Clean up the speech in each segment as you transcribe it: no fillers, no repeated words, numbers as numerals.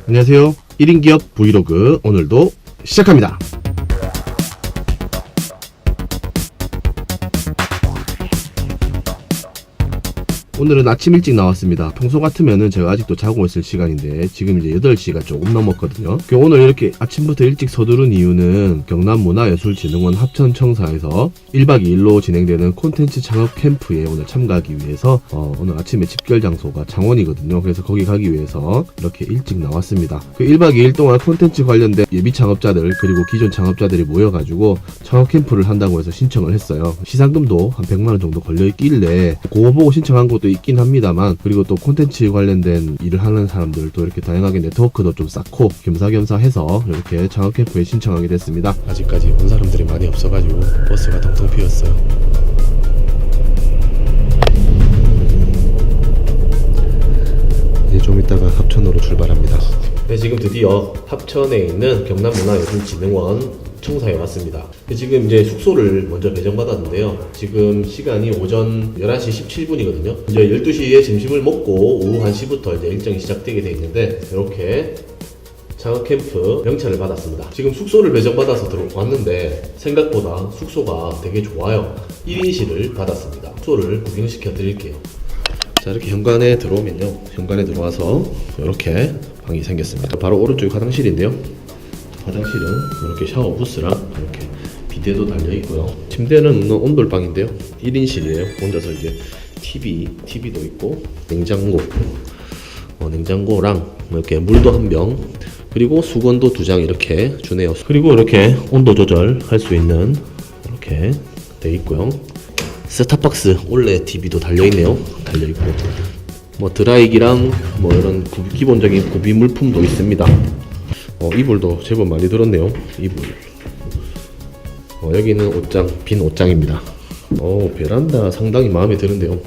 안녕하세요. 1인 기업 브이로그 오늘도 시작합니다. 오늘은 아침 일찍 나왔습니다. 평소 같으면은 제가 아직도 자고 있을 시간인데 지금 이제 8시가 조금 넘었거든요. 오늘 이렇게 아침부터 일찍 서두른 이유는 경남문화예술진흥원 합천청사에서 1박 2일로 진행되는 콘텐츠 창업 캠프에 오늘 참가하기 위해서 오늘 아침에 집결 장소가 창원이거든요. 그래서 거기 가기 위해서 이렇게 일찍 나왔습니다. 1박 2일 동안 콘텐츠 관련된 예비 창업자들 그리고 기존 창업자들이 모여가지고 창업 캠프를 한다고 해서 신청을 했어요. 시상금도 한 100만원 정도 걸려있길래 그거 보고 신청한 것도 있긴 합니다만, 그리고 또 콘텐츠 관련된 일을 하는 사람들 또 이렇게 다양하게 네트워크도 좀 쌓고 겸사겸사 해서 이렇게 창업 캠프에 신청하게 됐습니다. 아직까지 온 사람들이 많이 없어가지고 버스가 텅텅 비었어요. 이제 좀 이따가 합천으로 출발합니다. 네, 지금 드디어 합천에 있는 경남문화예술진흥원 청사에 왔습니다. 지금 이제 숙소를 먼저 배정받았는데요. 지금 시간이 오전 11시 17분이거든요. 이제 12시에 점심을 먹고 오후 1시부터 이제 일정이 시작되게 돼 있는데, 이렇게 창업 캠프 명찰을 받았습니다. 지금 숙소를 배정받아서 들어왔는데 생각보다 숙소가 되게 좋아요. 1인실을 받았습니다. 숙소를 구경시켜 드릴게요. 자, 이렇게 현관에 들어오면요, 현관에 들어와서 이렇게 방이 생겼습니다. 바로 오른쪽이 화장실인데요. 화장실은 이렇게 샤워 부스랑 이렇게 비데도 달려 있고요. 침대는 온돌방인데요. 1인실이에요. 혼자서 이제 TV도 있고, 냉장고랑 이렇게 물도 한 병, 그리고 수건도 2장 이렇게 주네요. 그리고 이렇게 온도 조절할 수 있는 이렇게 돼 있고요. 셋탑박스 올레 TV도 달려 있네요. 달려 있고, 뭐 드라이기랑 뭐 이런 기본적인 구비 물품도 있습니다. 이불도 제법 많이 들었네요. 이불. 여기는 옷장, 빈 옷장입니다. 베란다 상당히 마음에 드는데요.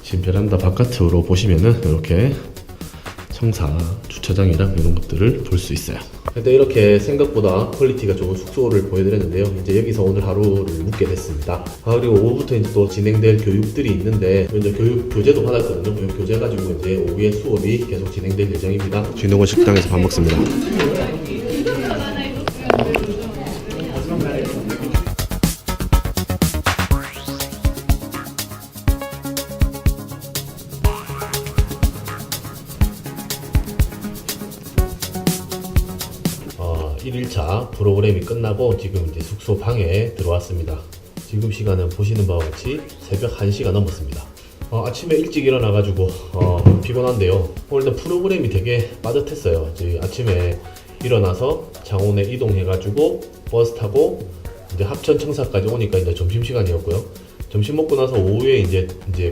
지금 베란다 바깥으로 보시면은 이렇게 청사 주차장이랑 이런 것들을 볼 수 있어요. 근데 이렇게 생각보다 퀄리티가 좋은 숙소를 보여드렸는데요. 이제 여기서 오늘 하루를 묵게 됐습니다. 그리고 오후부터 이제 또 진행될 교육들이 있는데, 이제 교육 교재도 받았거든요. 교육 교재 가지고 이제 오후에 수업이 계속 진행될 예정입니다. 진흥원 식당에서 밥 먹습니다. 어, 1일차 프로그램이 끝나고 지금 이제 숙소 방에 들어왔습니다. 지금 시간은 보시는 바와 같이 새벽 1시가 넘었습니다. 아침에 일찍 일어나가지고 피곤한데요. 오늘도 프로그램이 되게 빠듯했어요. 아침에 일어나서 창원에 이동해가지고 버스 타고 이제 합천 청사까지 오니까 이제 점심시간이었고요. 점심 먹고 나서 오후에 이제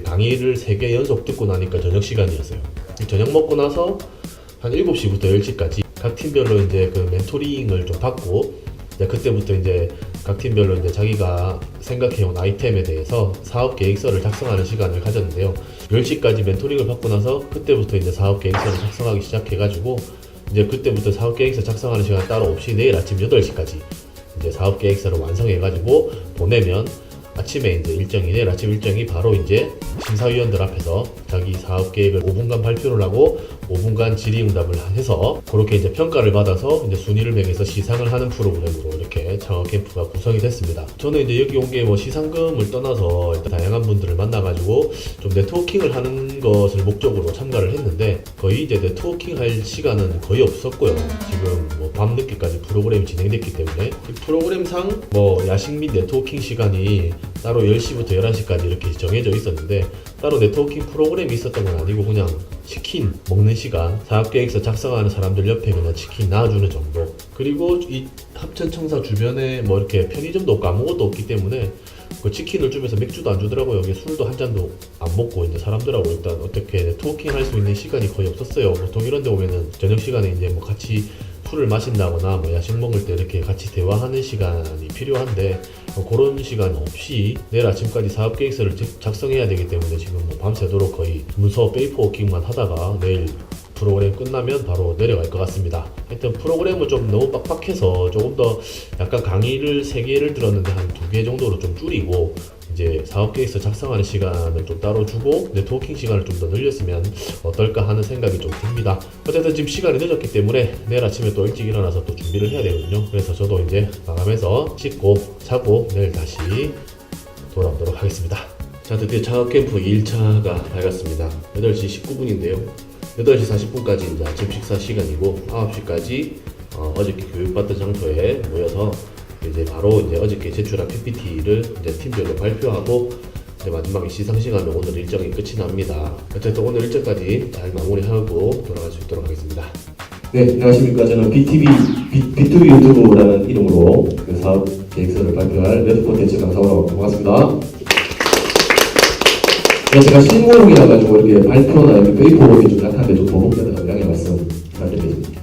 강의를 3개 연속 듣고 나니까 저녁 시간이었어요. 저녁 먹고 나서 한 7시부터 10시까지 각 팀별로 이제 그 멘토링을 좀 받고, 이제 그때부터 이제 각 팀별로 이제 자기가 생각해온 아이템에 대해서 사업 계획서를 작성하는 시간을 가졌는데요. 10시까지 멘토링을 받고 나서 그때부터 이제 사업 계획서를 작성하기 시작해가지고, 이제 그때부터 사업 계획서 작성하는 시간 따로 없이 내일 아침 8시까지 이제 사업 계획서를 완성해가지고 보내면, 아침에 이제 내일 아침 일정이 바로 이제 심사위원들 앞에서 자기 사업 계획을 5분간 발표를 하고 5분간 질의응답을 해서 그렇게 이제 평가를 받아서 이제 순위를 매겨서 시상을 하는 프로그램으로 이렇게 창업 캠프가 구성이 됐습니다. 저는 이제 여기 온 게 뭐 시상금을 떠나서 일단 다양한 분들을 만나가지고 좀 네트워킹을 하는 것을 목적으로 참가를 했는데, 거의 이제 네트워킹 할 시간은 거의 없었고요. 지금 뭐 밤늦게까지 프로그램이 진행됐기 때문에 이 프로그램상 뭐 야식 및 네트워킹 시간이 따로 10시부터 11시까지 이렇게 정해져 있었는데, 따로 네트워킹 프로그램이 있었던 건 아니고 그냥 치킨 먹는 시간, 사업계획서 작성하는 사람들 옆에 그냥 치킨 놔주는 정도. 그리고 이 합천청사 주변에 뭐 이렇게 편의점도 없고 아무것도 없기 때문에 그 치킨을 주면서 맥주도 안 주더라고요. 여기 술도 한 잔도 안 먹고 이제 사람들하고 일단 어떻게 네트워킹 할 수 있는 시간이 거의 없었어요. 보통 이런 데 오면은 저녁 시간에 이제 뭐 같이 술을 마신다거나 뭐 야식 먹을 때 이렇게 같이 대화하는 시간이 필요한데, 그런 시간 없이 내일 아침까지 사업 계획서를 작성해야 되기 때문에 지금 뭐 밤새도록 거의 문서 페이퍼워킹만 하다가 내일 프로그램 끝나면 바로 내려갈 것 같습니다. 하여튼 프로그램은 좀 너무 빡빡해서 조금 더 약간 강의를 3개를 들었는데 한 2개 정도로 좀 줄이고 이제 사업 계획서 작성하는 시간을 좀 따로 주고 네트워킹 시간을 좀 더 늘렸으면 어떨까 하는 생각이 좀 듭니다. 어쨌든 지금 시간이 늦었기 때문에 내일 아침에 또 일찍 일어나서 또 준비를 해야 되거든요. 그래서 저도 이제 마감해서 씻고 자고 내일 다시 돌아오도록 하겠습니다. 자, 드디어 창업 캠프 2일차가 밝았습니다. 8시 19분인데요. 8시 40분까지 이제 아침 식사 시간이고 9시까지 어저께 교육받던 장소에 모여서 이제 바로 이제 어저께 제출한 PPT를 이제 팀별로 발표하고 이제 마지막에 시상 시간으로 오늘 일정이 끝이 납니다. 어쨌든 오늘 일정까지 잘 마무리하고 돌아갈 수 있도록 하겠습니다. 네, 안녕하십니까. 저는 B2B 유튜브라는 이름으로 그 사업 계획서를 발표할 레드콘텐츠 강사원하고 반갑습니다. 네, 제가 실무용이라 가지고 이렇게 발표나 이렇게 페이퍼워크가 좀 약한데 좀 보복되다고 양해 말씀드리겠습니다.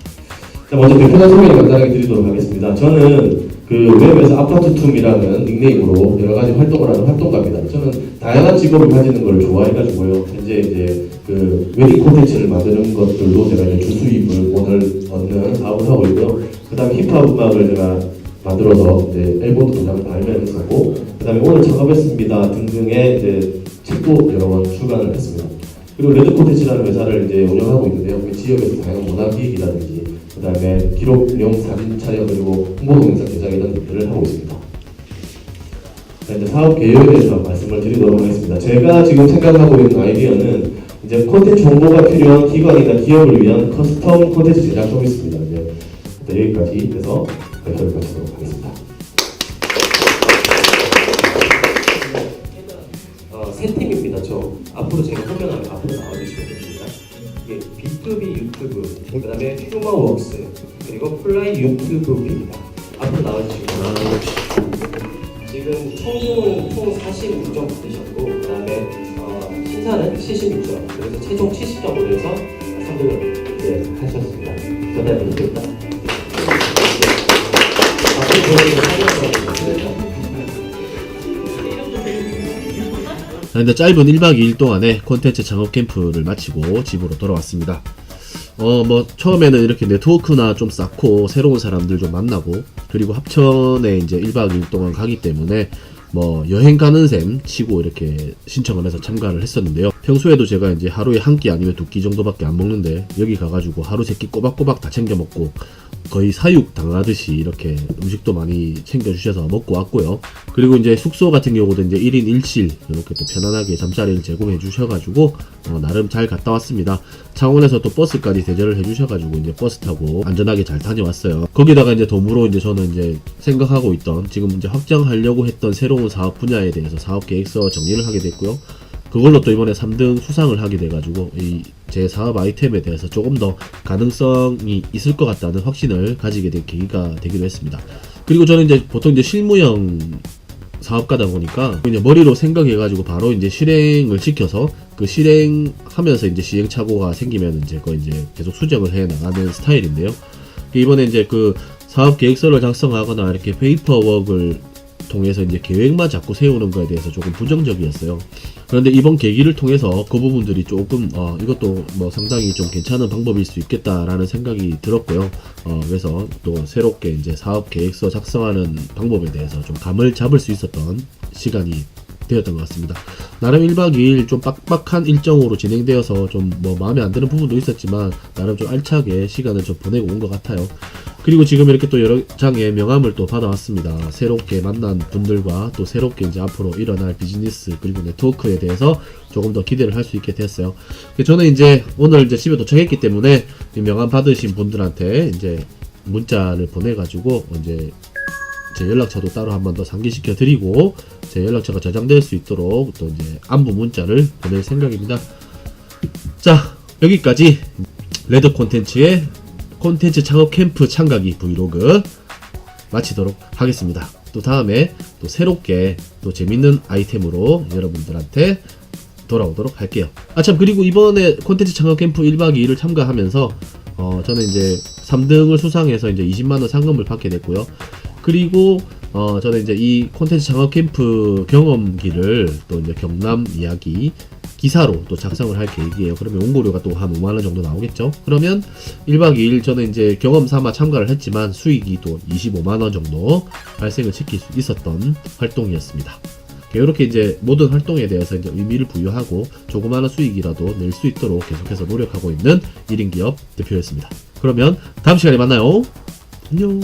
자, 먼저 대표자 소개를 간단하게 드리도록 하겠습니다. 저는 그 웹에서 아파트툼이라는 닉네임으로 여러 가지 활동을 하는 활동가입니다. 저는 다양한 직업을 가지는 걸 좋아해가지고요. 현재 이제 그 웨딩 콘텐츠를 만드는 것들로 제가 이제 주수입을 얻는 사업을 하고 있고요. 그 다음에 힙합 음악을 제가 만들어서 이제 앨범도 도장을 발매했었고, 그 다음에 오늘 작업했습니다 등등의 이제 책도 여러 번 출간을 했습니다. 그리고 레드 콘텐츠라는 회사를 이제 운영하고 있는데요. 그 지역에서 다양한 문화 기획이라든지 그 다음에 기록용 사진 촬영 그리고 홍보 동영상 제작 이런 것들을 하고 있습니다. 자, 이제 사업 계획에 대해서 말씀을 드리도록 하겠습니다. 제가 지금 생각하고 있는 아이디어는 이제 콘텐츠 홍보가 필요한 기관이나 기업을 위한 커스텀 콘텐츠 제작 서비스입니다. 이제 여기까지 해서 발표를 마치도록 하겠습니다. 세 팀입니다. 저 앞으로 제가 화면하면 앞으로 나와주시면 됩니다. 이게 B2B 유튜브, 그 다음에 휴머웍스, 그리고 플라이 유튜브입니다. 앞으로 나와주시면 지금 총 46점 받으셨고, 그 다음에 심사는 76점, 그래서 최종 70점으로 해서 3등을 하셨습니다. 전달 드리겠습니다. 근데 짧은 1박 2일 동안에 콘텐츠 창업 캠프를 마치고 집으로 돌아왔습니다. 뭐 처음에는 이렇게 네트워크나 좀 쌓고 새로운 사람들 좀 만나고, 그리고 합천에 이제 1박 2일 동안 가기 때문에 뭐 여행 가는 셈 치고 이렇게 신청을 해서 참가를 했었는데요. 평소에도 제가 이제 하루에 한 끼 아니면 두 끼 정도밖에 안 먹는데 여기 가가지고 하루 세 끼 꼬박꼬박 다 챙겨 먹고 거의 사육 당하듯이 이렇게 음식도 많이 챙겨주셔서 먹고 왔고요. 그리고 이제 숙소 같은 경우도 이제 1인 1실 이렇게 또 편안하게 잠자리를 제공해 주셔가지고 나름 잘 갔다 왔습니다. 창원에서 또 버스까지 대절을 해주셔가지고 이제 버스 타고 안전하게 잘 다녀왔어요. 거기다가 이제 덤으로 이제 저는 이제 생각하고 있던 지금 이제 확장하려고 했던 새로운 사업 분야에 대해서 사업 계획서 정리를 하게 됐고요. 그걸로 또 이번에 3등 수상을 하게 돼가지고 이 제 사업 아이템에 대해서 조금 더 가능성이 있을 것 같다는 확신을 가지게 된 계기가 되기도 했습니다. 그리고 저는 이제 보통 이제 실무형 사업가다 보니까 그냥 머리로 생각해가지고 바로 이제 실행을 시켜서 그 실행하면서 이제 시행착오가 생기면 이제 그거 이제 계속 수정을 해 나가는 스타일인데요. 이번에 이제 그 사업 계획서를 작성하거나 이렇게 페이퍼워크를 통해서 이제 계획만 자꾸 세우는 거에 대해서 조금 부정적이었어요. 그런데 이번 계기를 통해서 그 부분들이 조금 이것도 뭐 상당히 좀 괜찮은 방법일 수 있겠다라는 생각이 들었고요. 그래서 또 새롭게 이제 사업 계획서 작성하는 방법에 대해서 좀 감을 잡을 수 있었던 시간이 되었던 것 같습니다. 나름 1박 2일 좀 빡빡한 일정으로 진행되어서 좀 뭐 마음에 안 드는 부분도 있었지만 나름 좀 알차게 시간을 좀 보내고 온 것 같아요. 그리고 지금 이렇게 또 여러 장의 명함을 또 받아왔습니다. 새롭게 만난 분들과 또 새롭게 이제 앞으로 일어날 비즈니스 그리고 네트워크에 대해서 조금 더 기대를 할 수 있게 됐어요. 저는 이제 오늘 이제 집에 도착했기 때문에 이 명함 받으신 분들한테 이제 문자를 보내가지고 이제 제 연락처도 따로 한 번 더 상기시켜 드리고 제 연락처가 저장될 수 있도록 또 이제 안부 문자를 보낼 생각입니다. 자, 여기까지 레드 콘텐츠의 콘텐츠 창업 캠프 참가기 브이로그 마치도록 하겠습니다. 또 다음에 또 새롭게 또 재밌는 아이템으로 여러분들한테 돌아오도록 할게요. 참, 그리고 이번에 콘텐츠 창업 캠프 1박 2일을 참가하면서 저는 이제 3등을 수상해서 이제 20만원 상금을 받게 됐고요. 그리고 저는 이제 이 콘텐츠 창업 캠프 경험기를 또 이제 경남 이야기 기사로 또 작성을 할 계획이에요. 그러면 원고료가 또 한 5만원 정도 나오겠죠. 그러면 1박 2일 저는 이제 경험 삼아 참가를 했지만 수익이 또 25만원 정도 발생을 시킬 수 있었던 활동이었습니다. 이렇게 이제 모든 활동에 대해서 이제 의미를 부여하고 조그마한 수익이라도 낼 수 있도록 계속해서 노력하고 있는 1인 기업 대표였습니다. 그러면 다음 시간에 만나요. 안녕.